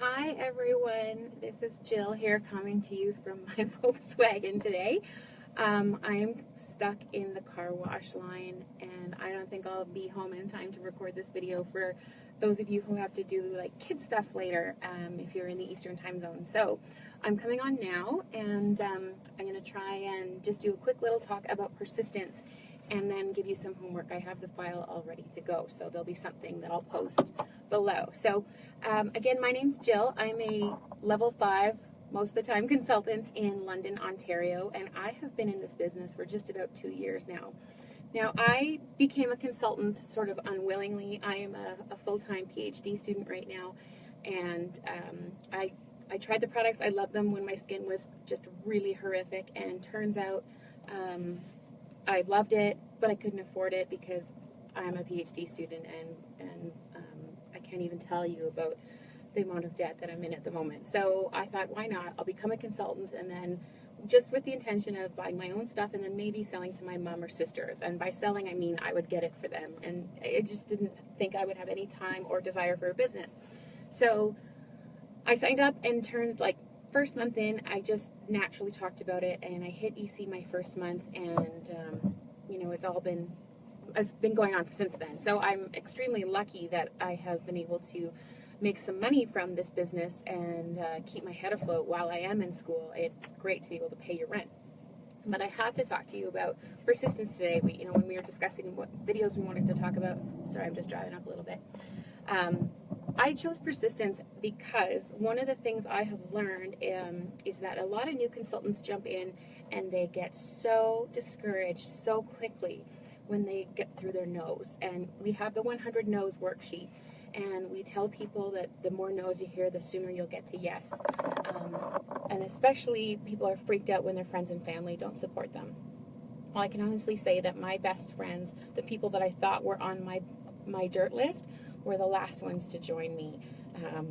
Hi everyone, this is Jill here coming to you from my Volkswagen today. I'm stuck in the car wash line and I don't think I'll be home in time to record this video for those of you who have to do like kid stuff later if you're in the Eastern time zone. So I'm coming on now and I'm going to try and just do a quick little talk about persistence and then give you some homework. I have the file all ready to go, so there'll be something that I'll post below. So again, my name's Jill. I'm a level 5, most of the time consultant in London, Ontario, and I have been in this business for just about 2 years now. Now, I became a consultant sort of unwillingly. I am a full-time PhD student right now, and I tried the products. I loved them when my skin was just really horrific, and turns out I loved it, but I couldn't afford it because I'm a PhD student, and I can't even tell you about the amount of debt that I'm in at the moment. So I thought, why not? I'll become a consultant, and then just with the intention of buying my own stuff and then maybe selling to my mom or sisters. And by selling, I mean I would get it for them. And I just didn't think I would have any time or desire for a business. So I signed up and turned like first month in, I just naturally talked about it, and I hit EC my first month, and it's been going on since then. So I'm extremely lucky that I have been able to make some money from this business and keep my head afloat while I am in school. It's great to be able to pay your rent. But I have to talk to you about persistence today. When we were discussing what videos we wanted to talk about. Sorry, I'm just driving up a little bit. I chose persistence because one of the things I have learned is that a lot of new consultants jump in and they get so discouraged so quickly when they get through their no's. And we have the 100 no's worksheet, and we tell people that the more no's you hear, the sooner you'll get to yes. And especially people are freaked out when their friends and family don't support them. Well, I can honestly say that my best friends, the people that I thought were on my dirt list, were the last ones to join me,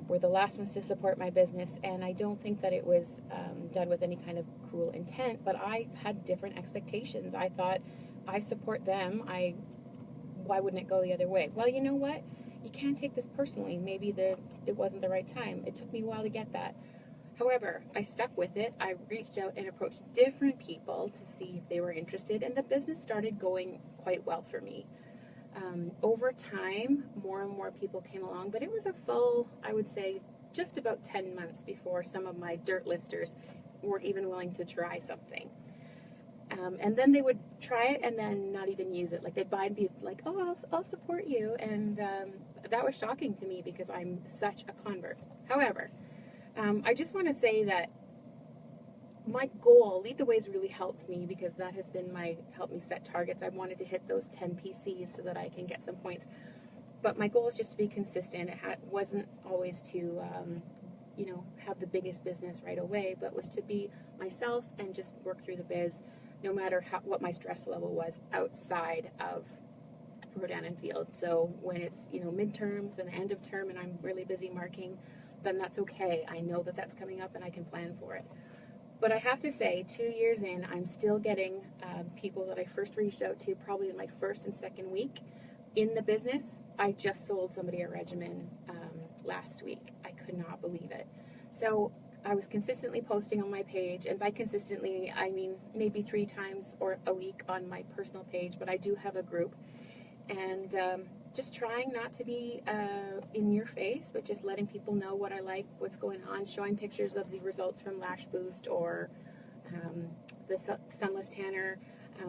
were the last ones to support my business, and I don't think that it was done with any kind of cruel intent, but I had different expectations. I thought, I support them, why wouldn't it go the other way? Well, you know what? You can't take this personally. Maybe it wasn't the right time. It took me a while to get that. However, I stuck with it. I reached out and approached different people to see if they were interested, and the business started going quite well for me. Over time, more and more people came along, but it was a full, I would say, just about 10 months before some of my dirt listers were even willing to try something. And then they would try it and then not even use it. Like they'd buy and be like, oh, I'll support you. And that was shocking to me because I'm such a convert. However, I just want to say that my goal, Lead the Way's really helped me because that has been helped me set targets. I wanted to hit those 10 PCs so that I can get some points. But my goal is just to be consistent. It wasn't always to, have the biggest business right away, but was to be myself and just work through the biz, no matter what my stress level was outside of Rodan and Field. So when it's, midterms and the end of term and I'm really busy marking, then that's okay. I know that that's coming up and I can plan for it. But I have to say, 2 years in, I'm still getting people that I first reached out to probably in my first and second week in the business. I just sold somebody a regimen last week. I could not believe it. So I was consistently posting on my page, and by consistently, I mean maybe 3 times or a week on my personal page, but I do have a group. And just trying not to be in your face, but just letting people know what I like, what's going on, showing pictures of the results from Lash Boost or the Sunless Tanner,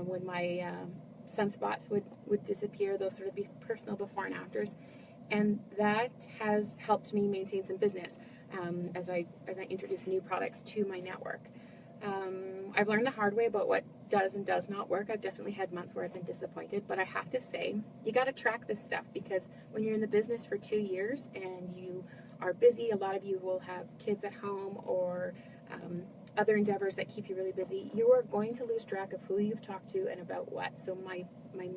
when my sunspots would disappear, those sort of personal before and afters. And that has helped me maintain some business as I introduce new products to my network. I've learned the hard way about what does and does not work. I've definitely had months where I've been disappointed, but I have to say, you got to track this stuff because when you're in the business for 2 years and you are busy, a lot of you will have kids at home or other endeavors that keep you really busy. You are going to lose track of who you've talked to and about what. So my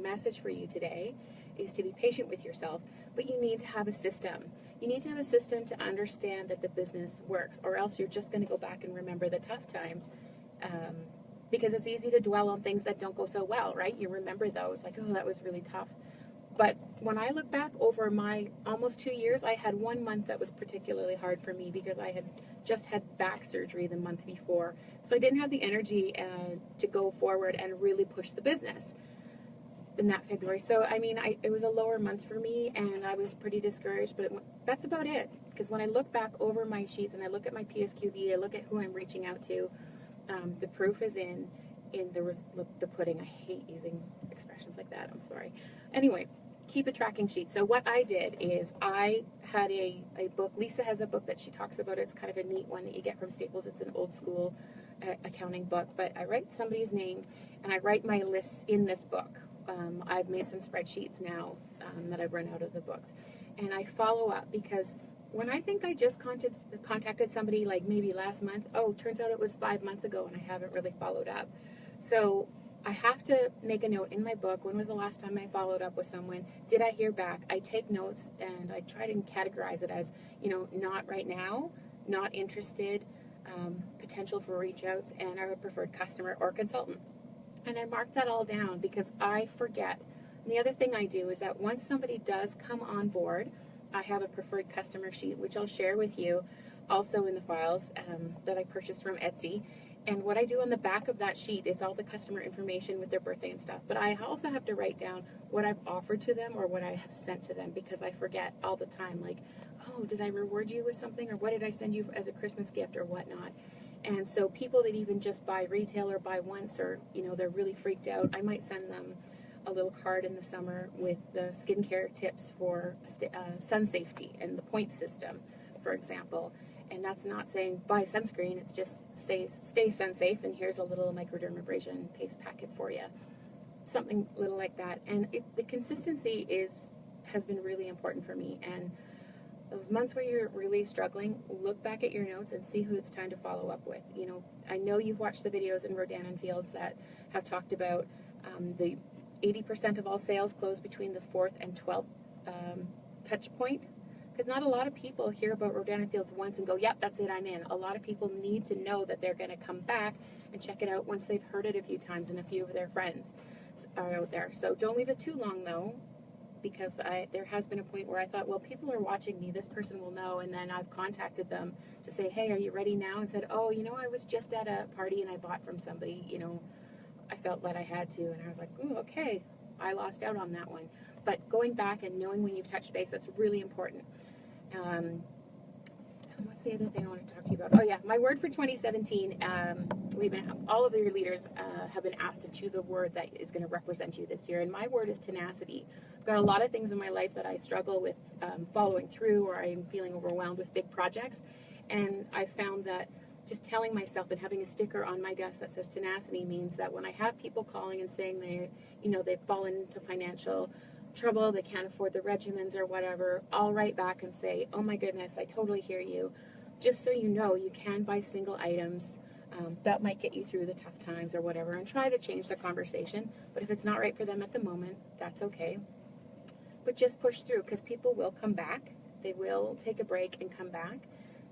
message for you today is to be patient with yourself, but you need to have a system. You need to have a system to understand that the business works, or else you're just going to go back and remember the tough times because it's easy to dwell on things that don't go so well, right? You remember those, like, oh, that was really tough. But when I look back over my almost 2 years, I had 1 month that was particularly hard for me because I had just had back surgery the month before. So I didn't have the energy to go forward and really push the business in that February. So, I mean, it was a lower month for me, and I was pretty discouraged, but that's about it. Because when I look back over my sheets and I look at my PSQV, I look at who I'm reaching out to, the proof is in the pudding. I hate using expressions like that. I'm sorry. Anyway, keep a tracking sheet. So what I did is I had a book. Lisa has a book that she talks about. It's kind of a neat one that you get from Staples. It's an old school accounting book, but I write somebody's name and I write my lists in this book. I've made some spreadsheets now that I've run out of the books, and I follow up because when I think I just contacted somebody like maybe last month, turns out it was 5 months ago and I haven't really followed up. So I have to make a note in my book. When was the last time I followed up with someone? Did I hear back? I take notes and I try to categorize it as, not right now, not interested, potential for reach outs, and a preferred customer or consultant. And I mark that all down because I forget. And the other thing I do is that once somebody does come on board, I have a preferred customer sheet, which I'll share with you also in the files that I purchased from Etsy. And what I do on the back of that sheet, it's all the customer information with their birthday and stuff. But I also have to write down what I've offered to them or what I have sent to them because I forget all the time. Like, did I reward you with something? Or what did I send you as a Christmas gift or whatnot? And so people that even just buy retail or buy once or, they're really freaked out, I might send them a little card in the summer with the skincare tips for sun safety and the point system, for example. And that's not saying buy sunscreen, it's just stay sun safe, and here's a little microdermabrasion paste packet for you. Something little like that. And the consistency has been really important for me. And those months where you're really struggling, look back at your notes and see who it's time to follow up with. I know you've watched the videos in Rodan & Fields that have talked about the 80% of all sales close between the 4th and 12th touch point. Because not a lot of people hear about Rodan & Fields once and go, yep, that's it, I'm in. A lot of people need to know that they're going to come back and check it out once they've heard it a few times and a few of their friends are out there. So don't leave it too long, though, because there has been a point where I thought, well, people are watching me, this person will know, and then I've contacted them to say, hey, are you ready now? And said, I was just at a party and I bought from somebody, I felt that I had to, and I was like, ooh, okay, I lost out on that one. But going back and knowing when you've touched base, that's really important. What's the other thing I want to talk to you about? Oh yeah, my word for 2017. All of your leaders have been asked to choose a word that is going to represent you this year, and my word is tenacity. I've got a lot of things in my life that I struggle with following through, or I'm feeling overwhelmed with big projects, and I found that just telling myself and having a sticker on my desk that says tenacity means that when I have people calling and saying they've fallen into financial trouble, they can't afford the regimens or whatever, I'll write back and say, oh my goodness, I totally hear you. Just so you know, you can buy single items that might get you through the tough times or whatever, and try to change the conversation. But if it's not right for them at the moment, that's okay. But just push through, because people will come back. They will take a break and come back.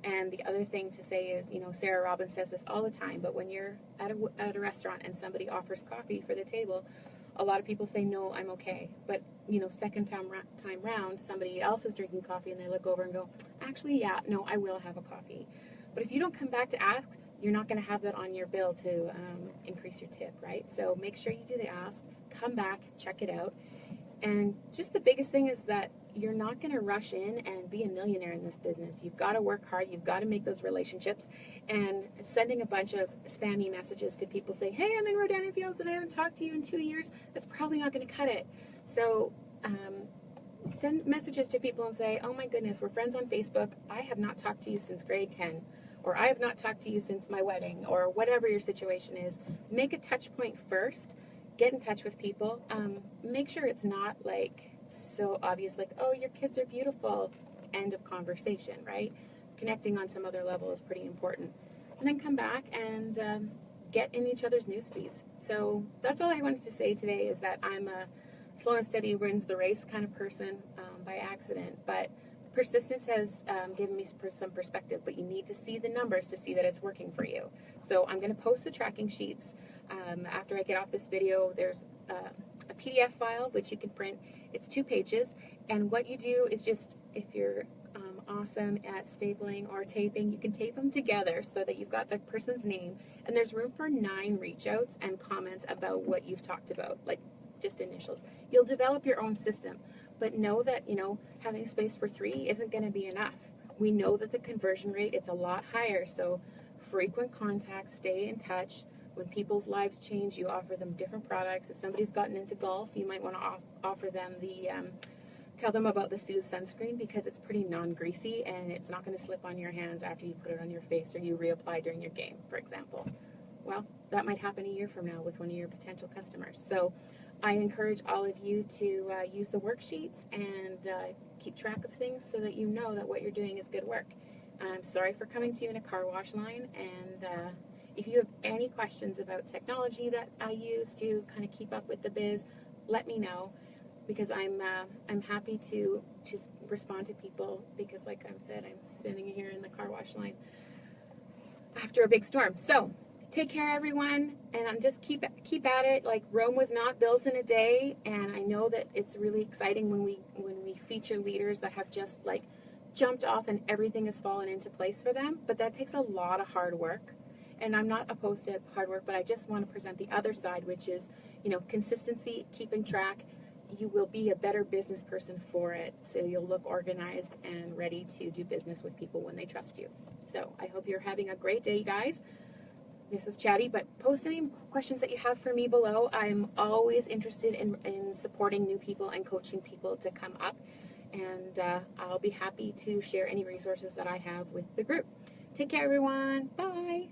And the other thing to say is, Sarah Robbins says this all the time, but when you're at a restaurant and somebody offers coffee for the table, a lot of people say, no, I'm okay. But, second time round, somebody else is drinking coffee and they look over and go, actually, yeah, no, I will have a coffee. But if you don't come back to ask, you're not going to have that on your bill to increase your tip, right? So make sure you do the ask, come back, check it out. And just the biggest thing is that you're not going to rush in and be a millionaire in this business. You've got to work hard. You've got to make those relationships. And sending a bunch of spammy messages to people saying, hey, I'm in Rodan & Fields and I haven't talked to you in 2 years, that's probably not going to cut it. So send messages to people and say, oh my goodness, we're friends on Facebook. I have not talked to you since grade 10. Or I have not talked to you since my wedding, or whatever your situation is. Make a touch point first. Get in touch with people. Make sure it's not so obvious, oh, your kids are beautiful, end of conversation, right? Connecting on some other level is pretty important. And then come back and get in each other's news feeds. So that's all I wanted to say today, is that I'm a slow and steady wins the race kind of person by accident, but persistence has given me some perspective, but you need to see the numbers to see that it's working for you. So I'm going to post the tracking sheets. After I get off this video, there's a PDF file, which you can print. It's 2 pages, and what you do is just, if you're awesome at stapling or taping, you can tape them together so that you've got the person's name, and there's room for 9 reach outs and comments about what you've talked about, like just initials. You'll develop your own system, but know that, having space for 3 isn't going to be enough. We know that the conversion rate, it's a lot higher, so frequent contact, stay in touch. When people's lives change, you offer them different products. If somebody's gotten into golf, you might want to offer them tell them about the Suze sunscreen, because it's pretty non-greasy and it's not going to slip on your hands after you put it on your face or you reapply during your game, for example. Well, that might happen a year from now with one of your potential customers. So I encourage all of you to use the worksheets and keep track of things so that you know that what you're doing is good work. I'm sorry for coming to you in a car wash line, and if you have any questions about technology that I use to kind of keep up with the biz, let me know, because I'm happy to respond to people, because like I said, I'm sitting here in the car wash line after a big storm. So take care, everyone, and I'm just keep at it. Like, Rome was not built in a day, and I know that it's really exciting when we feature leaders that have just like jumped off and everything has fallen into place for them. But that takes a lot of hard work, and I'm not opposed to hard work, but I just want to present the other side, which is, consistency, keeping track. You will be a better business person for it, so you'll look organized and ready to do business with people when they trust you. So I hope you're having a great day, guys. This was chatty, but post any questions that you have for me below. I'm always interested in supporting new people and coaching people to come up, and I'll be happy to share any resources that I have with the group. Take care, everyone. Bye.